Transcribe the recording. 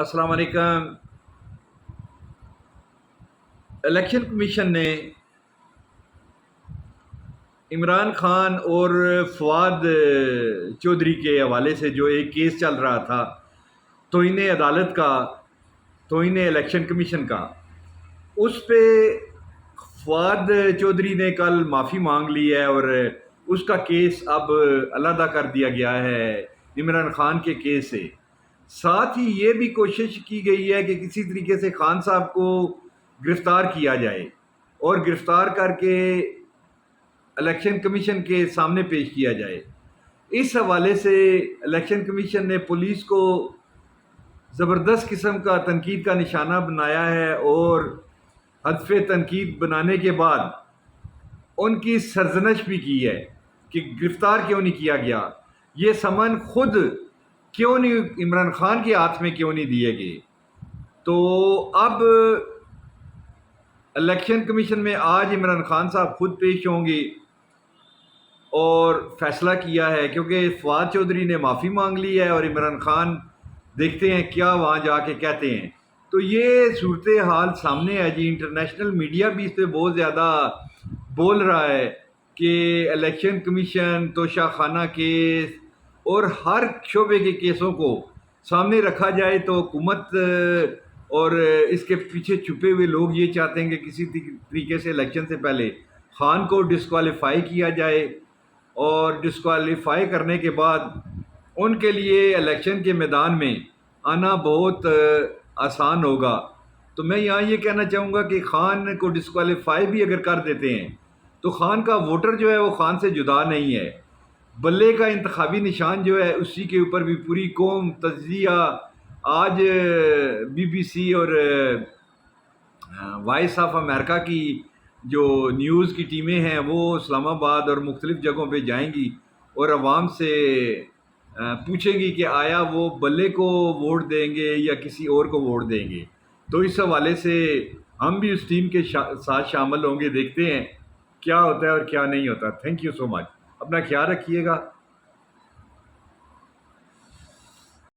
السلام علیکم۔ Election commission نے عمران خان اور فواد چودھری کے حوالے سے جو ایک کیس چل رہا تھا توہین عدالت کا، توہین الیکشن کمیشن کا، اس پہ فواد چودھری نے کل معافی مانگ لی ہے اور اس کا کیس اب علیحدہ کر دیا گیا ہے عمران خان کے کیس سے۔ ساتھ ہی یہ بھی کوشش کی گئی ہے کہ کسی طریقے سے خان صاحب کو گرفتار کیا جائے اور گرفتار کر کے الیکشن کمیشن کے سامنے پیش کیا جائے۔ اس حوالے سے الیکشن کمیشن نے پولیس کو زبردست قسم کا تنقید کا نشانہ بنایا ہے اور ہدف تنقید بنانے کے بعد ان کی سرزنش بھی کی ہے کہ گرفتار کیوں نہیں کیا گیا، یہ سمن خود کیوں نہیں عمران خان کے ہاتھ میں کیوں نہیں دیے گئے۔ تو اب الیکشن کمیشن میں آج عمران خان صاحب خود پیش ہوں گے اور فیصلہ کیا ہے، کیونکہ فواد چودھری نے معافی مانگ لی ہے اور عمران خان دیکھتے ہیں کیا وہاں جا کے کہتے ہیں۔ تو یہ صورتحال سامنے ہے جی۔ انٹرنیشنل میڈیا بھی اس پہ بہت زیادہ بول رہا ہے کہ الیکشن کمیشن، توشہ خانہ کیس اور ہر شعبے کے کیسوں کو سامنے رکھا جائے تو حکومت اور اس کے پیچھے چھپے ہوئے لوگ یہ چاہتے ہیں کہ کسی طریقے سے الیکشن سے پہلے خان کو ڈسکوالیفائی کیا جائے اور ڈسکوالیفائی کرنے کے بعد ان کے لیے الیکشن کے میدان میں آنا بہت آسان ہوگا۔ تو میں یہاں یہ کہنا چاہوں گا کہ خان کو ڈسکوالیفائی بھی اگر کر دیتے ہیں تو خان کا ووٹر جو ہے وہ خان سے جدا نہیں ہے۔ بلے کا انتخابی نشان جو ہے اسی کے اوپر بھی پوری قوم تجزیہ، آج بی بی سی اور وائس آف امریکہ کی جو نیوز کی ٹیمیں ہیں وہ اسلام آباد اور مختلف جگہوں پہ جائیں گی اور عوام سے پوچھیں گی کہ آیا وہ بلے کو ووٹ دیں گے یا کسی اور کو ووٹ دیں گے۔ تو اس حوالے سے ہم بھی اس ٹیم کے ساتھ شامل ہوں گے، دیکھتے ہیں کیا ہوتا ہے اور کیا نہیں ہوتا۔ تھینک یو سو مچ، اپنا خیال رکھیے گا۔